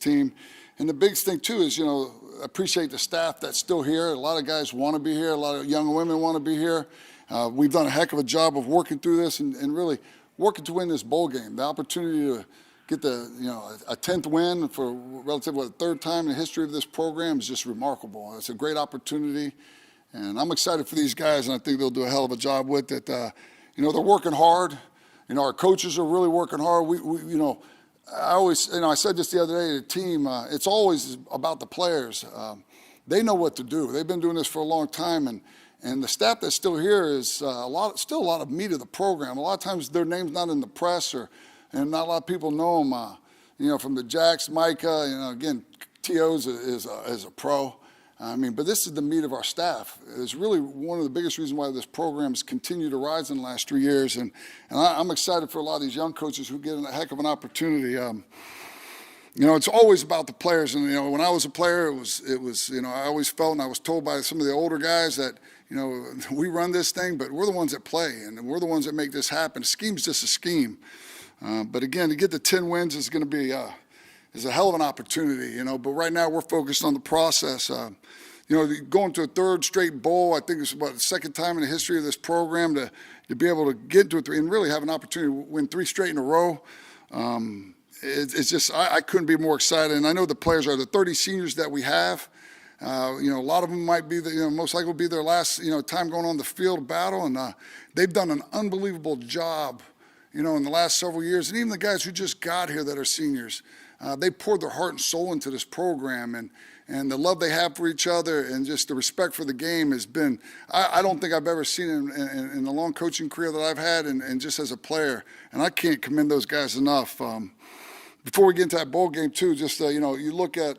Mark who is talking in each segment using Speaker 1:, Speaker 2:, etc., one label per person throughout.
Speaker 1: team. And the biggest thing, too, is, appreciate the staff that's still here. A lot of guys want to be here. A lot of young women want to be here. We've done a heck of a job of working through this and really working to win this bowl game. The opportunity to get a 10th win for relatively the third time in the history of this program is just remarkable. It's a great opportunity, and I'm excited for these guys, and I think they'll do a hell of a job with it. They're working hard. Our coaches are really working hard. I said this the other day to the team, it's always about the players. They know what to do. They've been doing this for a long time, and the staff that's still here is still a lot of meat of the program. A lot of times their name's not in the press, and not a lot of people know them. From the Jacks, Micah, again, T.O.'s is a pro. But this is the meat of our staff. It's really one of the biggest reasons why this program has continued to rise in the last 3 years. And I'm excited for a lot of these young coaches who get a heck of an opportunity. It's always about the players. And, when I was a player, it was I always felt, and I was told by some of the older guys that, we run this thing, but we're the ones that play, and we're the ones that make this happen. A scheme's just a scheme. But again, to get the 10 wins is going to be is a hell of an opportunity, But right now we're focused on the process. Going to a third straight bowl, I think it's about the second time in the history of this program to be able to get to it and really have an opportunity to win 3 straight in a row. It's just I couldn't be more excited. And I know the players are the 30 seniors that we have. A lot of them might be most likely will be their last time going on the field of battle, and they've done an unbelievable job. In the last several years, and even the guys who just got here that are seniors, they poured their heart and soul into this program, and the love they have for each other and just the respect for the game has been, I don't think I've ever seen in the long coaching career that I've had and just as a player, and I can't commend those guys enough. Before we get into that bowl game too, just, you look at,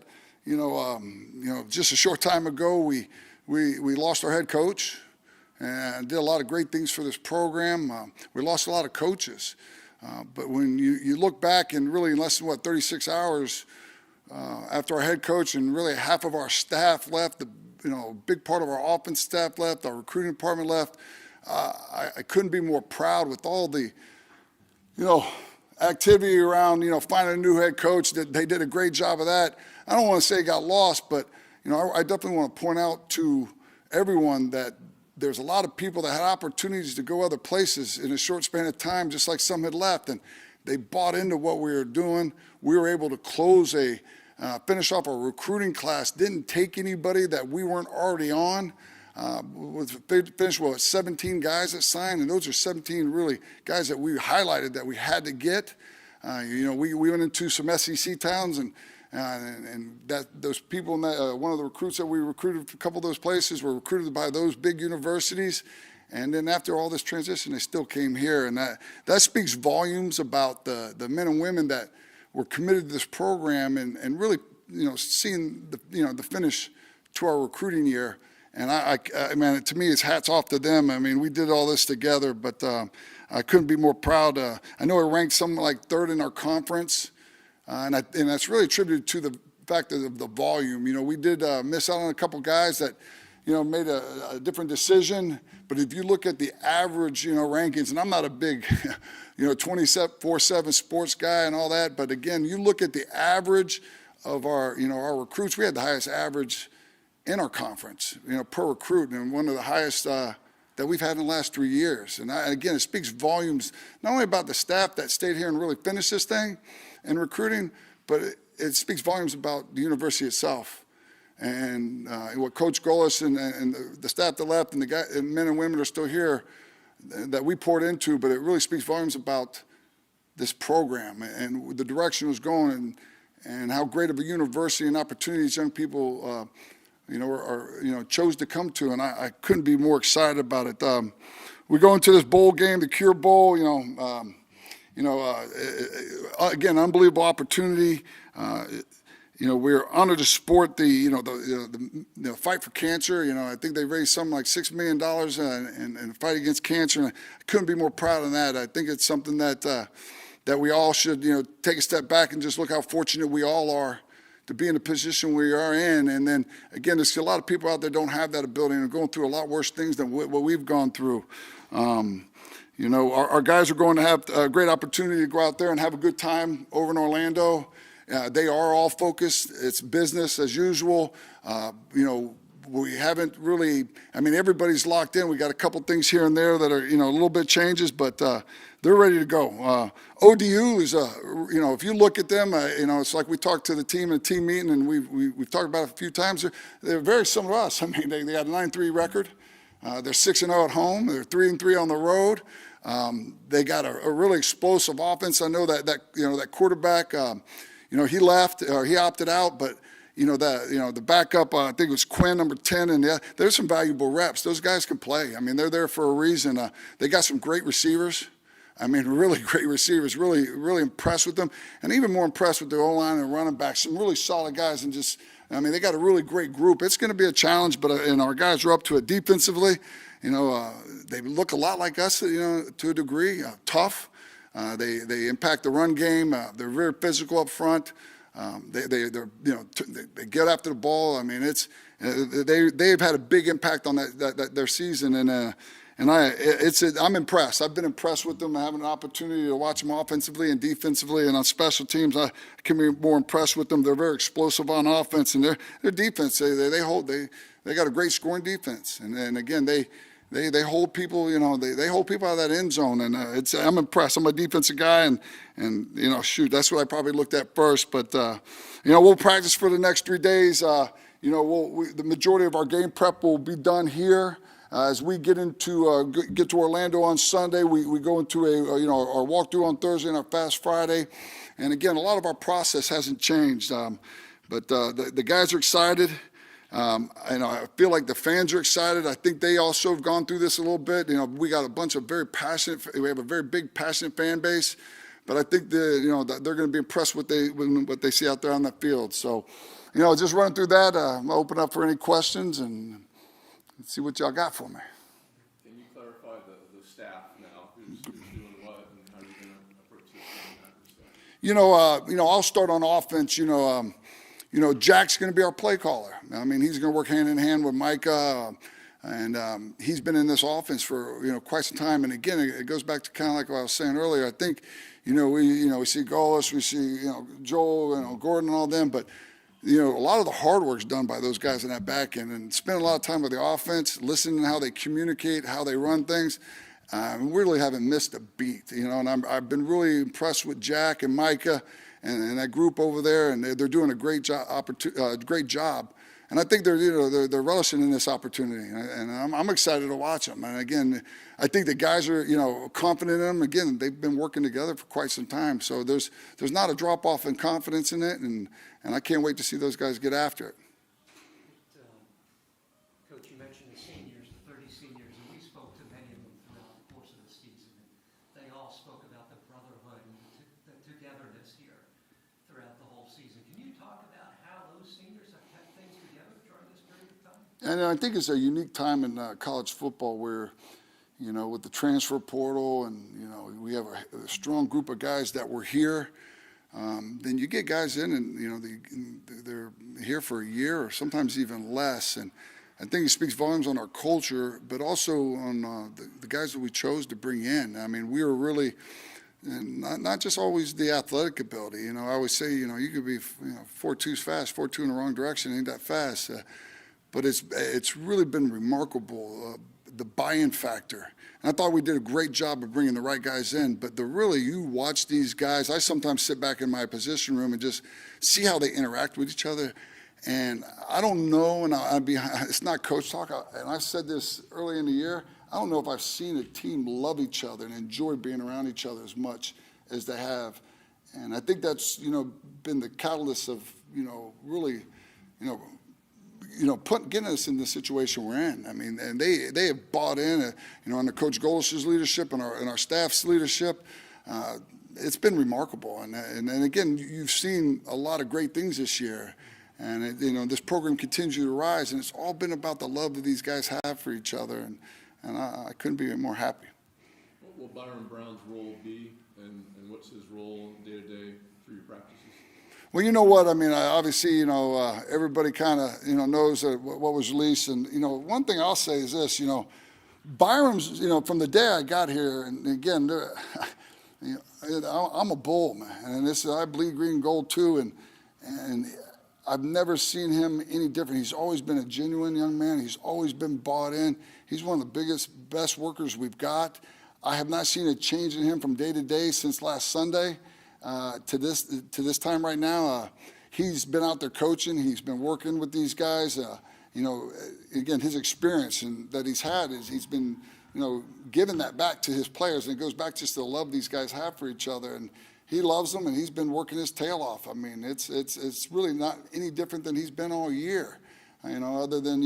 Speaker 1: just a short time ago, we lost our head coach. And did a lot of great things for this program. We lost a lot of coaches. But when you look back and really in less than, 36 hours after our head coach and really half of our staff left, a big part of our offense staff left, our recruiting department left, I couldn't be more proud with all the, activity around, finding a new head coach. That they did a great job of that. I don't want to say it got lost, but, I definitely want to point out to everyone that there's a lot of people that had opportunities to go other places in a short span of time, just like some had left, and they bought into what we were doing. We were able to finish off our recruiting class, didn't take anybody that we weren't already on. Finished with 17 guys that signed, and those are 17 really guys that we highlighted that we had to get. We went into some SEC towns, and that those people, one of the recruits that we recruited for a couple of those places were recruited by those big universities. And then after all this transition, they still came here. And that speaks volumes about the men and women that were committed to this program and really, seeing the finish to our recruiting year. And to me, it's hats off to them. We did all this together, but I couldn't be more proud. I know it ranked something like 3rd in our conference. And that's really attributed to the fact of the volume. We did miss out on a couple guys that, made a different decision. But if you look at the average, rankings, and I'm not a big, 24/7 sports guy and all that. But again, you look at the average of our recruits. We had the highest average in our conference, per recruit, and one of the highest that we've had in the last 3 years. And again, it speaks volumes not only about the staff that stayed here and really finished this thing in recruiting, but it speaks volumes about the university itself and what Coach Golis and the staff that left and the men and women are still here that we poured into. But it really speaks volumes about this program and the direction it was going and how great of a university and opportunities young people chose to come to, and I couldn't be more excited about it. We go into this bowl game, the Cure Bowl. Again, unbelievable opportunity. We're honored to support the fight for cancer. I think they raised something like $6 million in the fight against cancer. And I couldn't be more proud of that. I think it's something that we all should, take a step back and just look how fortunate we all are to be in the position we are in. And then, again, there's a lot of people out there don't have that ability and are going through a lot worse things than what we've gone through. Our guys are going to have a great opportunity to go out there and have a good time over in Orlando They are all focused. It's business as usual. We haven't really, everybody's locked in. We got a couple things here and there that are, a little bit changes, but they're ready to go. ODU is, if you look at them, it's like we talked to the team in a team meeting, and we've talked about it a few times. They're very similar to us. They got a 9-3 record. They're 6-0 at home. They're 3-3 on the road. They got a really explosive offense. I know that quarterback, he left or he opted out, but the backup, I think it was Quinn, number 10, and there's some valuable reps. Those guys can play. They're there for a reason. They got some great receivers. Really great receivers. Really, really impressed with them, and even more impressed with their O-line and running backs. Some really solid guys, and they got a really great group. It's going to be a challenge, but and our guys are up to it defensively. They look a lot like us, to a degree. Tough. They impact the run game. They're very physical up front. They get after the ball. They've had a big impact on their season, and I'm impressed. I've been impressed with them. Having an opportunity to watch them offensively and defensively, and on special teams, I can be more impressed with them. They're very explosive on offense, and their defense. They got a great scoring defense, and again they hold people. They hold people out of that end zone, and I'm impressed. I'm a defensive guy, and that's what I probably looked at first. But we'll practice for the next 3 days. The majority of our game prep will be done here. As we get to Orlando on Sunday, we go into our walkthrough on Thursday and our fast Friday, and again, a lot of our process hasn't changed. But the guys are excited. I feel like the fans are excited. I think they also have gone through this a little bit. We got a bunch of very passionate. We have a very big, passionate fan base, but I think they're going to be impressed with what they see out there on the field. So, just running through that. I'll open up for any questions and see what y'all got for me.
Speaker 2: Can you clarify the staff now? Who's doing what, and how are you going to approach this in that respect?
Speaker 1: I'll start on offense. Jack's going to be our play caller. He's going to work hand in hand with Micah, and he's been in this offense for quite some time. And again, it goes back to kind of like what I was saying earlier. I think we see Gaulis, we see Joel, Gordon, and all them, but a lot of the hard work's done by those guys in that back end, and spend a lot of time with the offense, listening to how they communicate, how they run things. We really haven't missed a beat, and I've been really impressed with Jack and Micah and that group over there, and they're doing a great job. And I think they're relishing in this opportunity, and I'm excited to watch them. And again, I think the guys are confident in them. Again, they've been working together for quite some time, so there's not a drop off in confidence in it, and I can't wait to see those guys get after it.
Speaker 3: Coach, you mentioned the seniors, the 30 seniors, and we spoke to many of them throughout the course of the season. They all spoke about the brotherhood and the togetherness here throughout the whole season. Can you talk about how those seniors have kept things together during this period of time?
Speaker 1: And I think it's a unique time in college football where, with the transfer portal and, we have a strong group of guys that were here. Then you get guys in and, they're here for a year or sometimes even less. And I think it speaks volumes on our culture, but also on the guys that we chose to bring in. We were really, and not just always the athletic ability. I always say, you could be 4.2's fast, 4.2 in the wrong direction, ain't that fast. But it's really been remarkable, the buy-in factor. And I thought we did a great job of bringing the right guys in, but you watch these guys. I sometimes sit back in my position room and just see how they interact with each other. And I don't know, and it's not coach talk, and I said this early in the year, I don't know if I've seen a team love each other and enjoy being around each other as much as they have. And I think that's, been the catalyst of, really, getting us in the situation we're in. And they have bought in, under Coach Golis's leadership and our staff's leadership. It's been remarkable. And again, you've seen a lot of great things this year. And, this program continues to rise. And it's all been about the love that these guys have for each other. And I couldn't be more happy.
Speaker 2: What will Byron Brown's role be, and what's his role day-to-day through your practices?
Speaker 1: Well, you know what? Obviously, everybody kind of, knows what was released. And, one thing I'll say is this, Byron's, from the day I got here, and again, I'm a Bull, man, and I bleed green and gold too, and I've never seen him any different. He's always been a genuine young man. He's always been bought in. He's one of the best workers we've got. I have not seen a change in him from day to day since last Sunday to this time right now. He's been out there coaching. He's been working with these guys. Again, his experience and that he's had is he's been, giving that back to his players, and it goes back just to the love these guys have for each other. And he loves them, and he's been working his tail off. I mean, it's really not any different than he's been all year, other than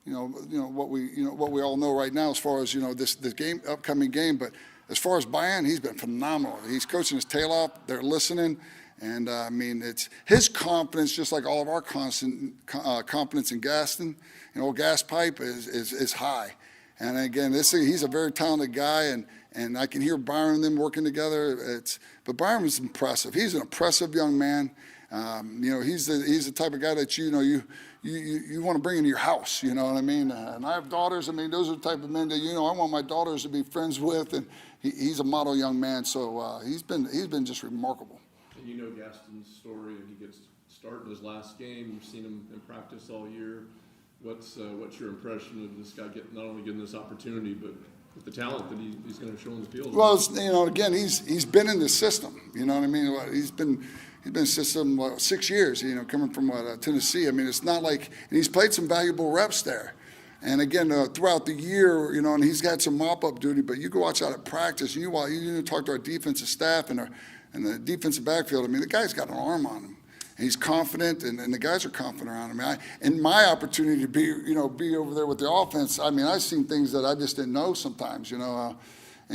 Speaker 1: what we all know right now as far as this upcoming game. But as far as buy-in, he's been phenomenal. He's coaching his tail off. They're listening. And, it's his confidence, just like all of our confidence in Gaston, Gas Pipe is high. And, again, he's a very talented guy, and I can hear Byron and them working together. But Byron is impressive. He's an impressive young man. He's the type of guy that you want to bring into your house, you know what I mean? And I have daughters. I mean, those are the type of men that, I want my daughters to be friends with. And he's a model young man. So he's been just remarkable.
Speaker 2: And you know Gaston's story, and he gets started his last game. You've seen him in practice all year. What's your impression of this guy not only getting this opportunity, but with the talent that he's going to show in the field?
Speaker 1: Well, again, he's been in the system. You know what I mean? He's been in the system 6 years. Coming from Tennessee. I mean, it's not like, and he's played some valuable reps there. And again, throughout the year, and he's got some mop-up duty. But you go watch out at practice, and you talk to our defensive staff and the defensive backfield. I mean, the guy's got an arm on him. And he's confident, and the guys are confident around him. And my opportunity to be over there with the offense, I mean, I've seen things that I just didn't know sometimes, and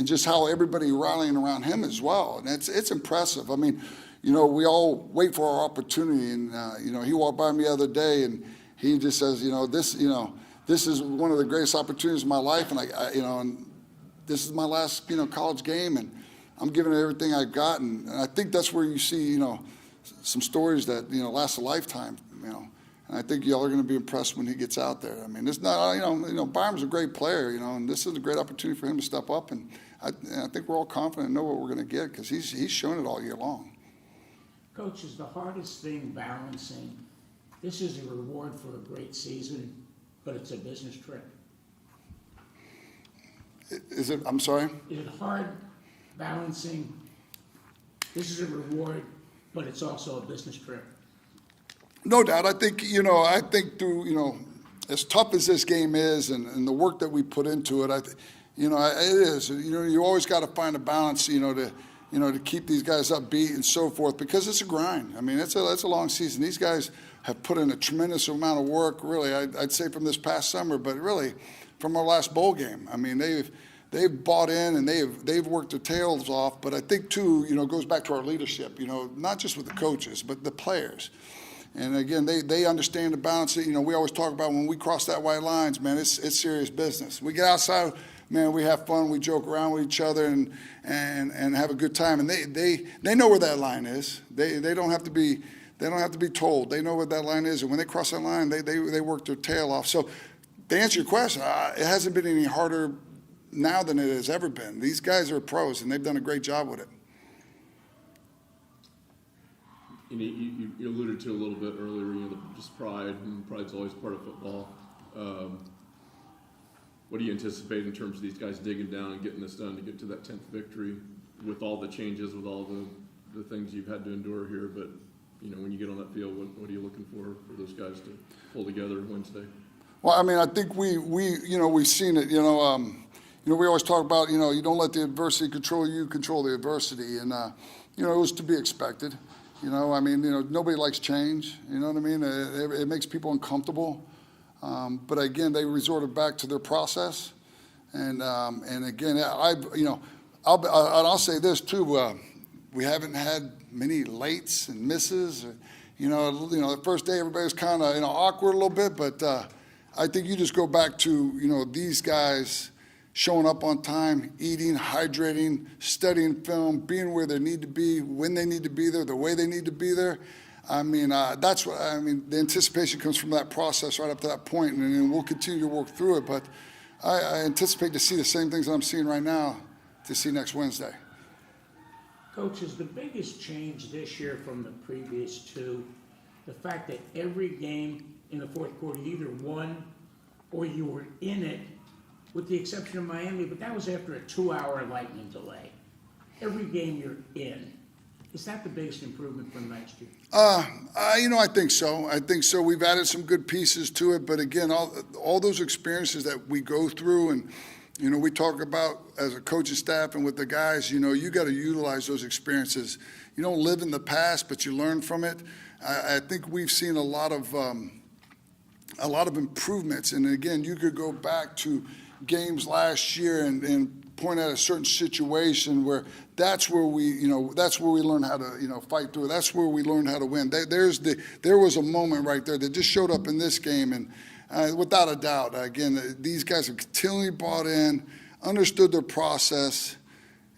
Speaker 1: just how everybody rallying around him as well. And it's impressive. I mean, we all wait for our opportunity. And, he walked by me the other day, and he just says, this is one of the greatest opportunities of my life. And, and this is my last, college game. And I'm giving it everything I've got. And I think that's where you see, some stories that, last a lifetime, And I think y'all are going to be impressed when he gets out there. I mean, it's not, Byron's a great player, and this is a great opportunity for him to step up. And I think we're all confident and know what we're going to get because he's shown it all year long.
Speaker 4: Coach, is the hardest thing balancing? This is a reward for a great season, but it's a business trip.
Speaker 1: Is it? I'm sorry?
Speaker 4: Is it hard balancing? This is a reward, but it's also a business trip.
Speaker 1: No doubt. I think, through, as tough as this game is and the work that we put into it, it is. You always got to find a balance, to keep these guys upbeat and so forth because it's a grind. I mean, it's a long season. These guys have put in a tremendous amount of work, really, I'd say from this past summer, but really from our last bowl game. I mean, they've bought in and they've worked their tails off. But I think too, it goes back to our leadership. Not just with the coaches, but the players. And again, they understand the balance. We always talk about when we cross that white lines, man, it's serious business. We get outside, man, we have fun, we joke around with each other and have a good time. And they know where that line is. They don't have to be told. They know where that line is. And when they cross that line, they work their tail off. So to answer your question, it hasn't been any harder now than it has ever been. These guys are pros, and they've done a great job with it.
Speaker 2: You alluded to a little bit earlier, just pride, and pride's always part of football. What do you anticipate in terms of these guys digging down and getting this done to get to that 10th victory with all the changes, with all the things you've had to endure here? But, when you get on that field, what are you looking for those guys to pull together Wednesday? Well,
Speaker 1: I mean, I think we've seen it, we always talk about, you don't let the adversity control you, control the adversity. And, it was to be expected. Nobody likes change. You know what I mean? It makes people uncomfortable. But again, they resorted back to their process. And again, I'll say this too. We haven't had many lates and misses. The first day everybody was kind of awkward a little bit. But I think you just go back to these guys showing up on time, eating, hydrating, studying film, being where they need to be, when they need to be there, the way they need to be there. I mean, that's what the anticipation comes from that process right up to that point, and we'll continue to work through it. But I anticipate to see the same things that I'm seeing right now to see next Wednesday.
Speaker 4: Coach, is the biggest change this year from the previous two the fact that every game in the fourth quarter you either won or you were in it, with the exception of Miami, but that was after a 2-hour lightning delay. Every game you're in. Is that the biggest improvement from last year?
Speaker 1: I think so. I think so. We've added some good pieces to it, but again, all those experiences that we go through and, we talk about as a coaching staff and with the guys, you got to utilize those experiences. You don't live in the past, but you learn from it. I think we've seen a lot of improvements. And again, you could go back to games last year and point at a certain situation where that's where we learn how to, fight through. That's where we learn how to win. There was a moment right there that just showed up in this game, and without a doubt, again, these guys have continually bought in, understood their process,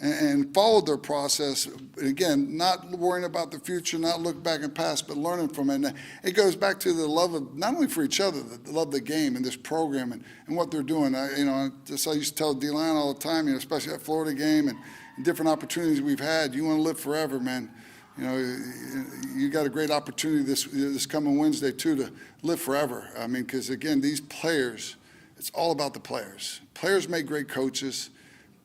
Speaker 1: and followed their process. Again, not worrying about the future, not looking back and past, but learning from it. And it goes back to the love of not only for each other, the love of the game and this program and what they're doing. I used to tell D-Line all the time, especially that Florida game and different opportunities we've had. You want to live forever, man. You got a great opportunity this coming Wednesday too to live forever. I mean, because again, these players, it's all about the players. Players make great coaches.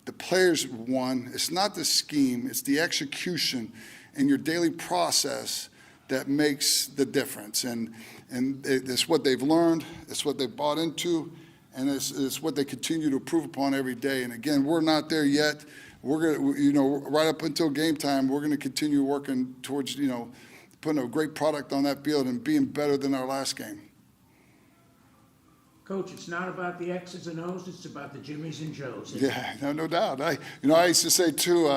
Speaker 1: The players won. It's not the scheme, it's the execution and your daily process that makes the difference. And it's what they've learned, it's what they've bought into, and it's what they continue to improve upon every day. And again, we're not there yet. We're gonna, right up until game time, we're gonna continue working towards, putting a great product on that field and being better than our last game.
Speaker 4: Coach, it's not about the X's and O's, it's about the Jimmies and Joes.
Speaker 1: Yeah, no doubt. I used to say too,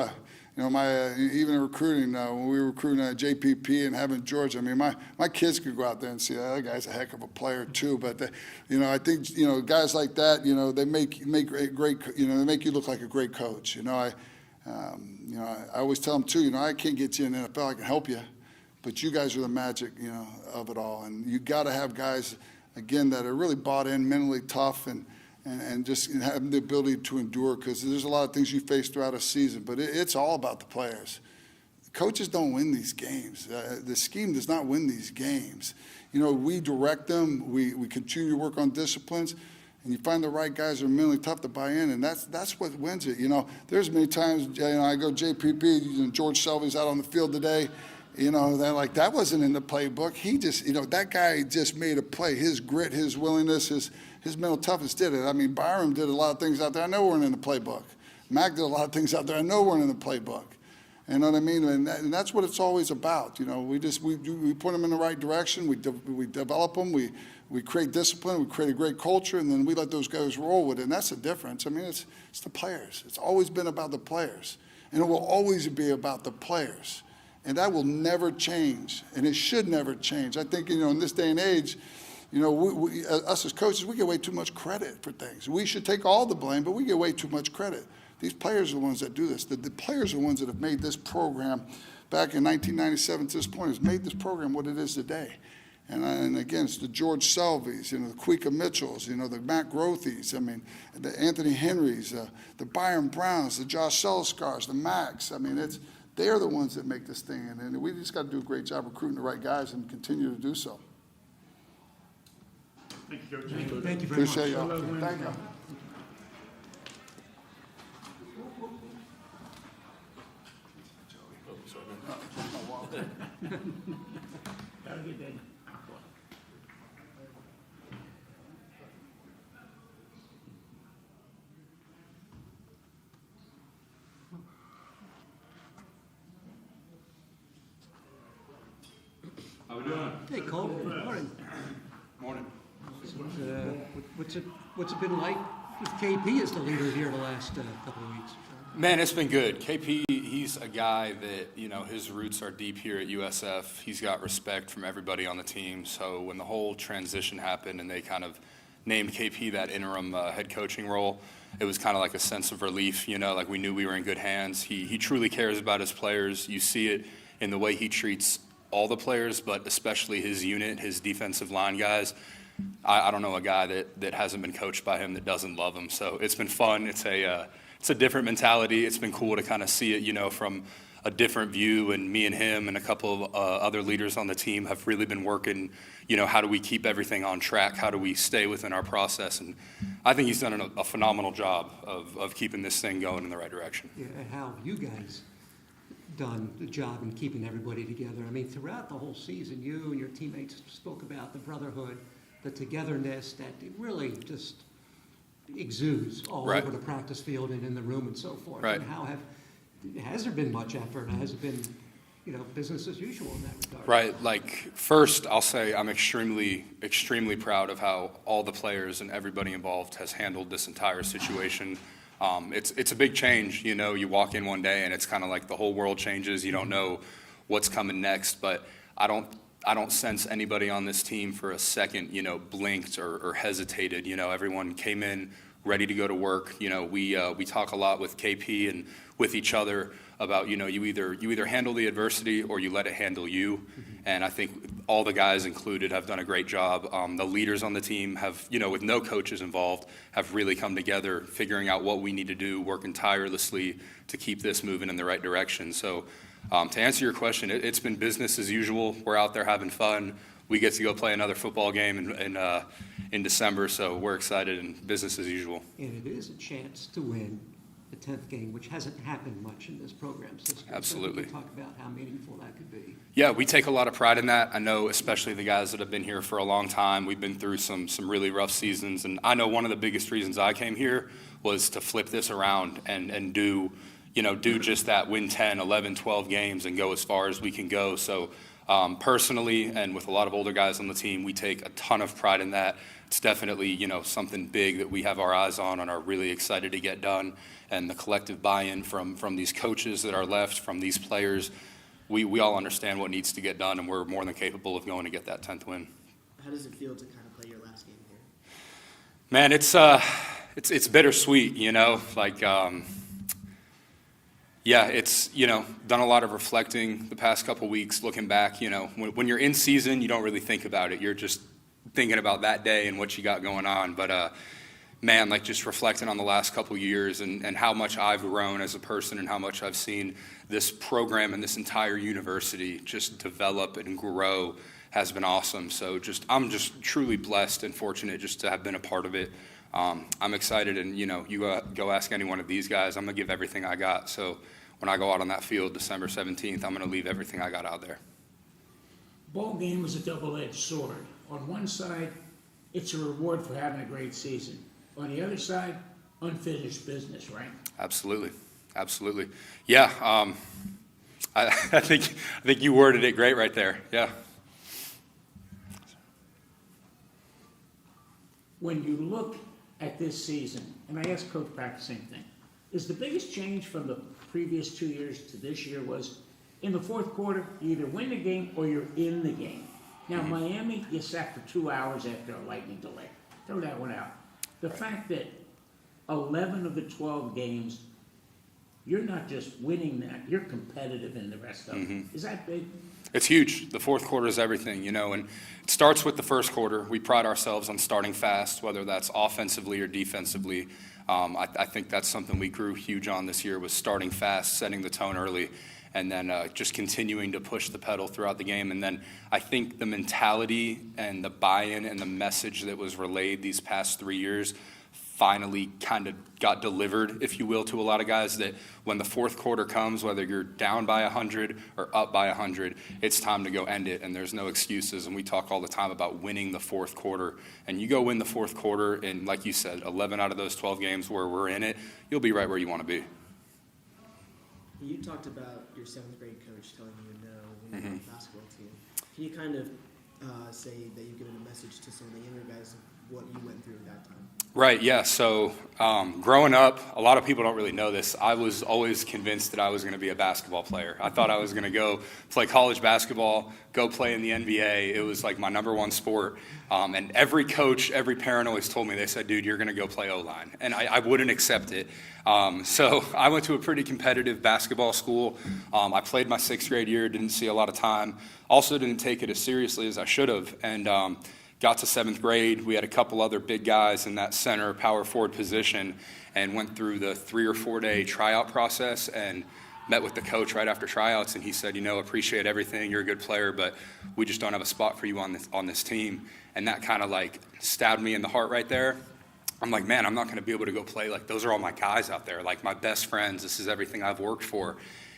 Speaker 1: even in recruiting, when we were recruiting JPP and having George, I mean, my kids could go out there and see that guy's a heck of a player too. But I think guys like that, they make great. They make you look like a great coach. I always tell them too. I can't get you in the NFL. I can help you, but you guys are the magic, of it all. And you got to have guys, again, that are really bought in, mentally tough, and just having the ability to endure, because there's a lot of things you face throughout a season, but it's all about the players. Coaches don't win these games. The scheme does not win these games. We direct them. We continue to work on disciplines, and you find the right guys that are mentally tough to buy in, and that's what wins it. There's many times, I go JPP, George Selvey's out on the field today. They're like, that wasn't in the playbook. He just, that guy just made a play. His grit, his willingness, his mental toughness did it. I mean, Byram did a lot of things out there I know weren't in the playbook. Mac did a lot of things out there I know weren't in the playbook. You know what I mean? And that's what it's always about. We put them in the right direction. We develop them. We create discipline. We create a great culture, and then we let those guys roll with it. And that's the difference. I mean, it's the players. It's always been about the players, and it will always be about the players. And that will never change, and it should never change. I think, in this day and age, us as coaches, we get way too much credit for things. We should take all the blame, but we get way too much credit. These players are the ones that do this. The players are the ones that have made this program back in 1997 to this point, has made this program what it is today. And again, it's the George Selveys, the Quika Mitchells, the Matt Grothys, the Anthony Henrys, the Byron Browns, the Josh Selskars, the Max. They are the ones that make this thing, and we just got to do a great job recruiting the right guys and continue to do so.
Speaker 5: Thank you, Coach.
Speaker 3: Thank you very much.
Speaker 1: Appreciate y'all. Thank you.
Speaker 4: Gotta get that.
Speaker 2: How we doing?
Speaker 3: Hey, Cole, good morning.
Speaker 2: Morning.
Speaker 3: What's it been like with KP as the leader here the last couple of weeks?
Speaker 6: Man, it's been good. KP, he's a guy that, his roots are deep here at USF. He's got respect from everybody on the team. So when the whole transition happened and they kind of named KP that interim head coaching role, it was kind of like a sense of relief, like we knew we were in good hands. He truly cares about his players. You see it in the way he treats all the players, but especially his unit, his defensive line guys. I don't know a guy that hasn't been coached by him that doesn't love him. So it's been fun. It's a different mentality. It's been cool to kind of see it, from a different view, and me and him and a couple of other leaders on the team have really been working, how do we keep everything on track? How do we stay within our process? And I think he's done a phenomenal job of keeping this thing going in the right direction.
Speaker 3: Yeah, and how have you guys done the job in keeping everybody together? I mean, throughout the whole season, you and your teammates spoke about the brotherhood, the togetherness that it really just exudes all
Speaker 6: Right.
Speaker 3: over the practice field and in the room and so forth.
Speaker 6: Right.
Speaker 3: And has there been much effort, and has it been, business as usual in that regard?
Speaker 6: Right. Like, first, I'll say I'm extremely, extremely proud of how all the players and everybody involved has handled this entire situation. It's a big change. You walk in one day and it's kind of like the whole world changes. You don't know what's coming next, but I don't sense anybody on this team for a second, blinked or hesitated. Everyone came in ready to go to work. We talk a lot with KP and with each other about, you either handle the adversity or you let it handle you. Mm-hmm. And I think all the guys included have done a great job. The leaders on the team have, with no coaches involved, have really come together, figuring out what we need to do, working tirelessly to keep this moving in the right direction. So to answer your question, it's been business as usual. We're out there having fun. We get to go play another football game in December, so we're excited and business as usual.
Speaker 3: And it is a chance to win the 10th game, which hasn't happened much in this program's history.
Speaker 6: Absolutely.
Speaker 3: So talk about how meaningful that could be.
Speaker 6: Yeah, we take a lot of pride in that. I know, especially the guys that have been here for a long time, we've been through some really rough seasons, and I know one of the biggest reasons I came here was to flip this around and do just that, win 10, 11, 12 games and go as far as we can go. So personally, and with a lot of older guys on the team, we take a ton of pride in that. It's definitely, something big that we have our eyes on and are really excited to get done. And the collective buy-in from these coaches that are left, from these players, we all understand what needs to get done, and we're more than capable of going to get that 10th win.
Speaker 5: How does it feel to kind of play your last game here?
Speaker 6: Man, it's bittersweet, like, yeah, it's, done a lot of reflecting the past couple weeks, looking back. When you're in season, you don't really think about it. You're just thinking about that day and what you got going on. But man, like, just reflecting on the last couple years and how much I've grown as a person and how much I've seen this program and this entire university just develop and grow has been awesome. So I'm just truly blessed and fortunate just to have been a part of it. I'm excited, and you go ask any one of these guys, I'm gonna give everything I got. So when I go out on that field December 17th, I'm gonna leave everything I got out there.
Speaker 4: Ball game is a double-edged sword. On one side, it's a reward for having a great season. On the other side, unfinished business, right?
Speaker 6: Absolutely. Yeah, I think you worded it great right there. Yeah.
Speaker 4: When you look at this season, and I asked Coach Pack the same thing, is the biggest change from the previous 2 years to this year was in the fourth quarter, you either win the game or you're in the game. Now, Miami, you sat for 2 hours after a lightning delay. Throw that one out. The fact that 11 of the 12 games, you're not just winning that, you're competitive in the rest of them. Is that big?
Speaker 6: It's huge. The fourth quarter is everything, and it starts with the first quarter. We pride ourselves on starting fast, whether that's offensively or defensively. I think that's something we grew huge on this year, was starting fast, setting the tone early, and then just continuing to push the pedal throughout the game. And then I think the mentality and the buy-in and the message that was relayed these past 3 years finally kind of got delivered, if you will, to a lot of guys, that when the fourth quarter comes, whether you're down by 100 or up by 100, it's time to go end it, and there's no excuses. And we talk all the time about winning the fourth quarter. And you go win the fourth quarter, and like you said, 11 out of those 12 games where we're in it, you'll be right where you want to be.
Speaker 5: You talked about your 7th grade coach telling you no when you were on the basketball team. Can you kind of say that you've given a message to some of the younger guys of what you went through at that time?
Speaker 6: Right, yeah. So growing up, a lot of people don't really know this. I was always convinced that I was going to be a basketball player. I thought I was going to go play college basketball, go play in the NBA. It was like my number one sport. And every coach, every parent always told me, they said, dude, you're going to go play O-line. And I wouldn't accept it. So I went to a pretty competitive basketball school. I played my 6th grade year, didn't see a lot of time. Also didn't take it as seriously as I should have. And got to 7th grade, we had a couple other big guys in that center power forward position, and went through the 3 or 4 day tryout process. And met with the coach right after tryouts, and he said, appreciate everything. You're a good player, but we just don't have a spot for you on this team. And that kind of like stabbed me in the heart right there. I'm like, man, I'm not going to be able to go play. Like, those are all my guys out there, like my best friends. This is everything I've worked for.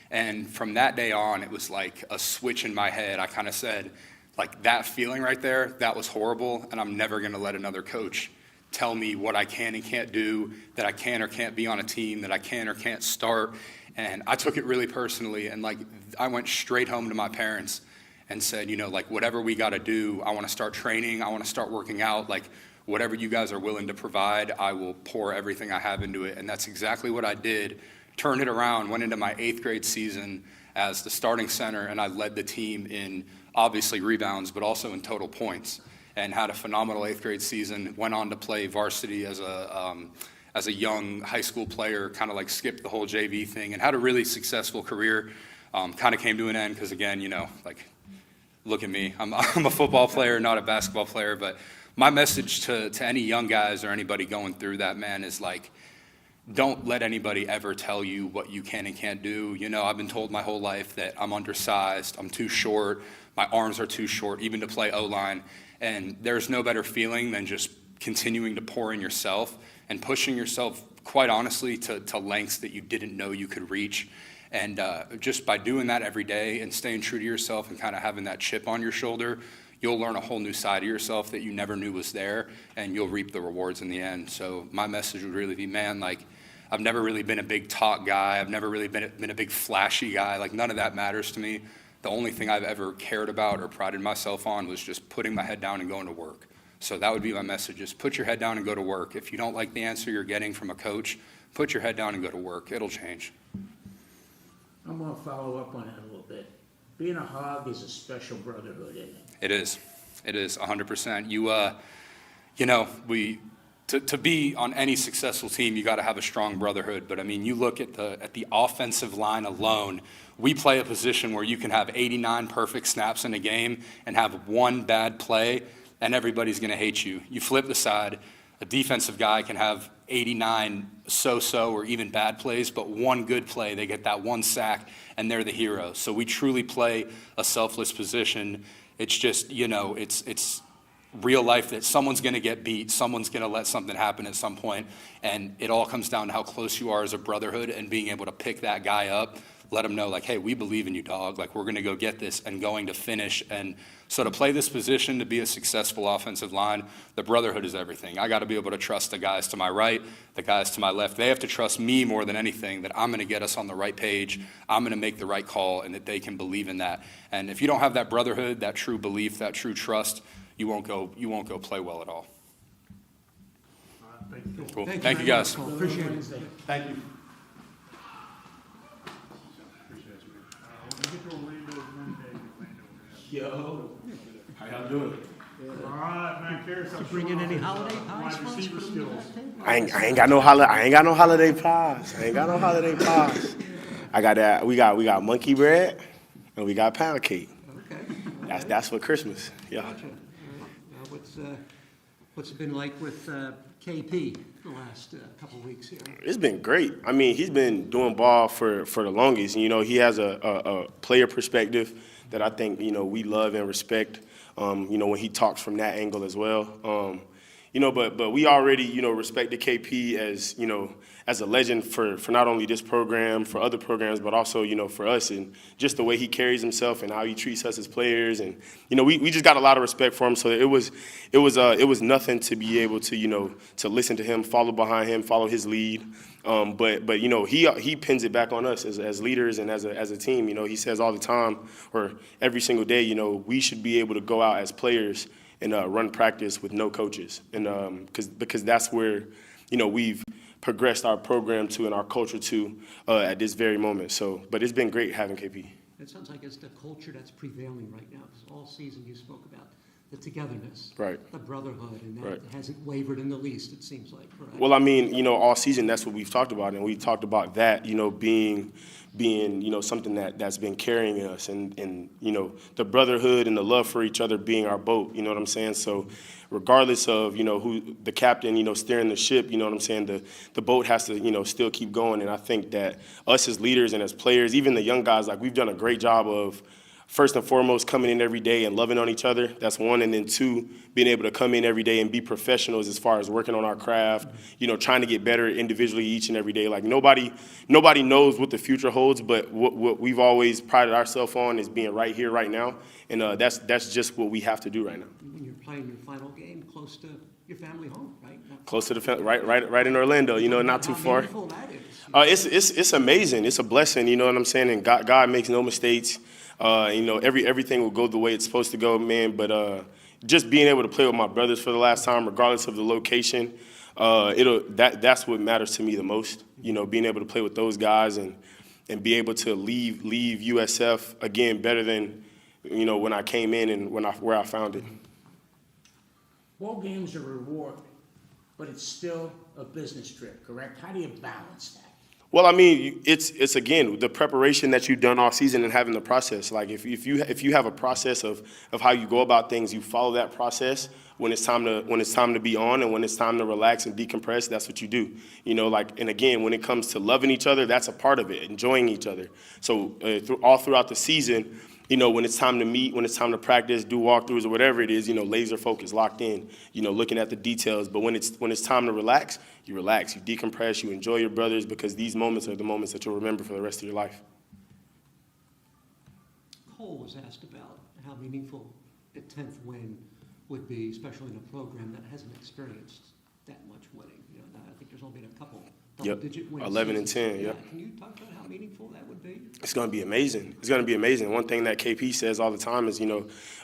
Speaker 6: And from that day on, it was like a switch in my head. I kind of said, like, that feeling right there, that was horrible, and I'm never going to let another coach tell me what I can and can't do, that I can or can't be on a team, that I can or can't start. And I took it really personally, and like, I went straight home to my parents and said, like, whatever we got to do, I want to start training, I want to start working out, like, whatever you guys are willing to provide, I will pour everything I have into it. And that's exactly what I did. Turned it around, went into my 8th grade season as the starting center, and I led the team in obviously rebounds, but also in total points, and had a phenomenal 8th grade season. Went on to play varsity as a young high school player, kind of like skipped the whole JV thing, and had a really successful career. Kind of came to an end because, again, like, look at me. I'm a football player, not a basketball player, but my message to any young guys or anybody going through that, man, is like, don't let anybody ever tell you what you can and can't do. I've been told my whole life that I'm undersized, I'm too short, my arms are too short, even to play O-line. And there's no better feeling than just continuing to pour in yourself and pushing yourself, quite honestly, to lengths that you didn't know you could reach. And just by doing that every day and staying true to yourself and kind of having that chip on your shoulder, you'll learn a whole new side of yourself that you never knew was there, and you'll reap the rewards in the end. So my message would really be, man, like, I've never really been a big talk guy. I've never really been a big flashy guy. Like, none of that matters to me. The only thing I've ever cared about or prided myself on was just putting my head down and going to work. So that would be my message, just put your head down and go to work. If you don't like the answer you're getting from a coach, put your head down and go to work. It'll change.
Speaker 4: I'm going to follow up on that a little bit. Being a Hog is a special brotherhood, isn't it?
Speaker 6: It is. It is 100%. To be on any successful team, you got to have a strong brotherhood. But I mean, you look at the offensive line alone. We play a position where you can have 89 perfect snaps in a game and have one bad play, and everybody's going to hate you. You flip the side, a defensive guy can have 89 so-so or even bad plays, but one good play, they get that one sack, and they're the hero. So we truly play a selfless position. It's just, it's real life that someone's going to get beat, someone's going to let something happen at some point, and it all comes down to how close you are as a brotherhood and being able to pick that guy up, let him know, like, hey, we believe in you, dog. Like, we're going to go get this and going to finish. And so to play this position, to be a successful offensive line, the brotherhood is everything. I got to be able to trust the guys to my right, the guys to my left. They have to trust me more than anything, that I'm going to get us on the right page, I'm going to make the right call, and that they can believe in that. And if you don't have that brotherhood, that true belief, that true trust, you won't go play well at all. Cool. Thank you, guys.
Speaker 4: Appreciate it.
Speaker 7: Thank you.
Speaker 4: Yo.
Speaker 7: How y'all doing?
Speaker 8: All right, Matt Karras.
Speaker 3: Bring in any holiday pies
Speaker 8: Wide
Speaker 3: for us?
Speaker 8: receiver
Speaker 3: Put 'em on
Speaker 8: skills.
Speaker 3: that table?
Speaker 7: I ain't got no holiday pies. I got that. We got monkey bread and we got pound cake.
Speaker 3: Okay.
Speaker 7: That's for Christmas. Yeah.
Speaker 3: Gotcha. All right. Now, what's it been like with KP the last couple of weeks here?
Speaker 7: It's been great. I mean, he's been doing ball for the longest. He has a player perspective that I think, we love and respect, when he talks from that angle as well. But we already, respected KP as a legend for not only this program, for other programs, but also, for us, and just the way he carries himself and how he treats us as players. And, we just got a lot of respect for him. So it was nothing to be able to, to listen to him, follow behind him, follow his lead. But he pins it back on us as leaders and as a team. He says all the time, or every single day, we should be able to go out as players and run practice with no coaches, and because that's where we've progressed our program to and our culture to at this very moment. So, but it's been great having KP.
Speaker 3: It sounds like it's the culture that's prevailing right now, because all season you spoke about the togetherness,
Speaker 7: Right.
Speaker 3: the brotherhood, and that
Speaker 7: Right.
Speaker 3: hasn't wavered in the least, it seems like, correct?
Speaker 7: Well, I mean, all season that's what we've talked about, and we talked about that, being being, something that's been carrying us, and the brotherhood and the love for each other being our boat, you know what I'm saying? So regardless of, who the captain, steering the ship, you know what I'm saying, the boat has to, still keep going. And I think that us as leaders and as players, even the young guys, like, we've done a great job of, first and foremost, coming in every day and loving on each other. That's one. And then two, being able to come in every day and be professionals as far as working on our craft, trying to get better individually each and every day. Like, nobody knows what the future holds, but what we've always prided ourselves on is being right here, right now. And that's just what we have to do right now.
Speaker 3: When you're playing your final game close to your family home, right?
Speaker 7: Close to the right in Orlando, not too far.
Speaker 3: How meaningful that is.
Speaker 7: It's amazing. It's a blessing, you know what I'm saying? And God makes no mistakes. Everything will go the way it's supposed to go, man. But just being able to play with my brothers for the last time, regardless of the location, that's what matters to me the most. Being able to play with those guys and be able to leave USF again better than when I came in and where I found it.
Speaker 4: Bowl games are a reward, but it's still a business trip, correct? How do you balance that?
Speaker 7: Well, I mean, it's again the preparation that you've done all season and having the process. Like, if you have a process of how you go about things, you follow that process. When it's time to be on and when it's time to relax and decompress, that's what you do. And again, when it comes to loving each other, that's a part of it, enjoying each other. So all throughout the season, when it's time to meet, when it's time to practice, do walkthroughs or whatever it is, laser focus, locked in, looking at the details. But when it's time to relax, you decompress, you enjoy your brothers, because these moments are the moments that you'll remember for the rest of your life.
Speaker 3: Cole was asked about how meaningful a 10th win would be, especially in a program that hasn't experienced that much winning. I think there's only been a couple double-digit wins.
Speaker 7: 11 and 10,
Speaker 3: yeah.
Speaker 7: yep.
Speaker 3: Can you talk about how meaningful that would be?
Speaker 7: It's going to be amazing. It's going to be amazing. One thing that KP says all the time is,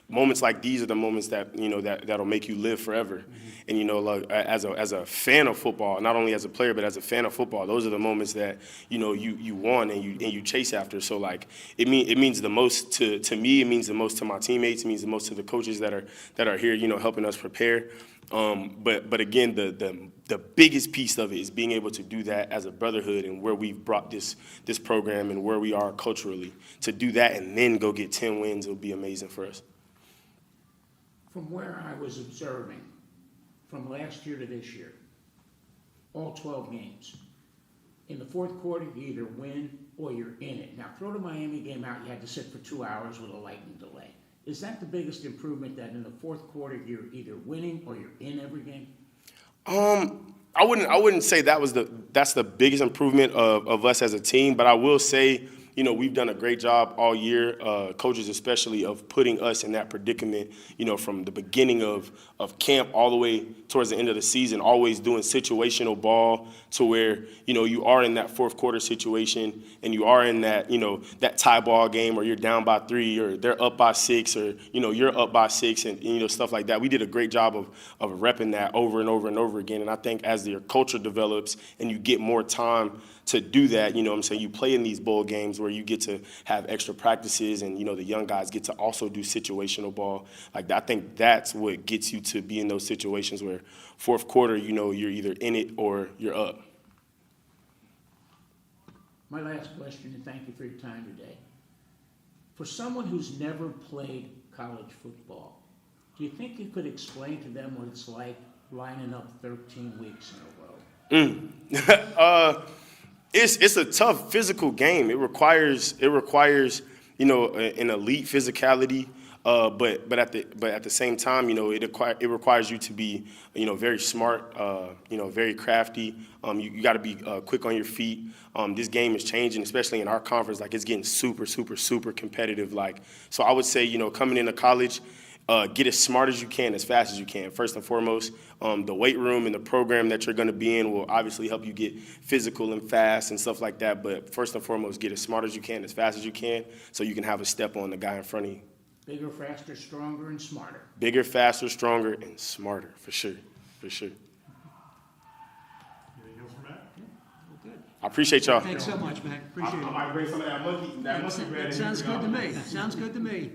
Speaker 7: moments like these are the moments that, that'll make you live forever.
Speaker 3: Mm-hmm.
Speaker 7: And, like, as a fan of football, not only as a player, but as a fan of football, those are the moments that, you want and you chase after. So, like, it means the most to me. It means the most to my teammates. It means the most to the coaches that are here, helping us prepare. But again, the biggest piece of it is being able to do that as a brotherhood, and where we've brought this program and where we are culturally. To do that and then go get 10 wins, it'll be amazing for us.
Speaker 4: From where I was observing, from last year to this year, all 12 games, in the fourth quarter, you either win or you're in it. Now, throw the Miami game out, you had to sit for 2 hours with a lightning delay. Is that the biggest improvement, that in the fourth quarter you're either winning or you're in every game?
Speaker 7: I wouldn't say that's the biggest improvement of us as a team, but I will say, we've done a great job all year, coaches especially, of putting us in that predicament, from the beginning of camp all the way towards the end of the season, always doing situational ball to where, you are in that fourth quarter situation and you are in that, that tie ball game where you're down by 3 or they're up by 6 or, you're up by 6 and, stuff like that. We did a great job of repping that over and over and over again. And I think as your culture develops and you get more time to do that, you play in these bowl games where you get to have extra practices and, the young guys get to also do situational ball. Like, I think that's what gets you to be in those situations where fourth quarter, you're either in it or you're up.
Speaker 4: My last question, and thank you for your time today. For someone who's never played college football, do you think you could explain to them what it's like lining up 13 weeks in a row?
Speaker 7: It's a tough physical game. It requires an elite physicality. But at the same time, it requires you to be, very smart, very crafty. You got to be quick on your feet. This game is changing, especially in our conference. Like, it's getting super, super, super competitive. Like, so I would say, coming into college, get as smart as you can, as fast as you can. First and foremost, the weight room and the program that you're going to be in will obviously help you get physical and fast and stuff like that. But first and foremost, get as smart as you can, as fast as you can, so you can have a step on the guy in front of you.
Speaker 4: Bigger, faster, stronger, and smarter.
Speaker 7: Bigger, faster, stronger, and smarter, for sure, for sure.
Speaker 8: Anything else from Matt?
Speaker 3: Well, good.
Speaker 7: I appreciate y'all.
Speaker 3: Thanks so much, Mac. Appreciate it.
Speaker 7: might bring some of that monkey
Speaker 3: That sounds good to me. Sounds good to me.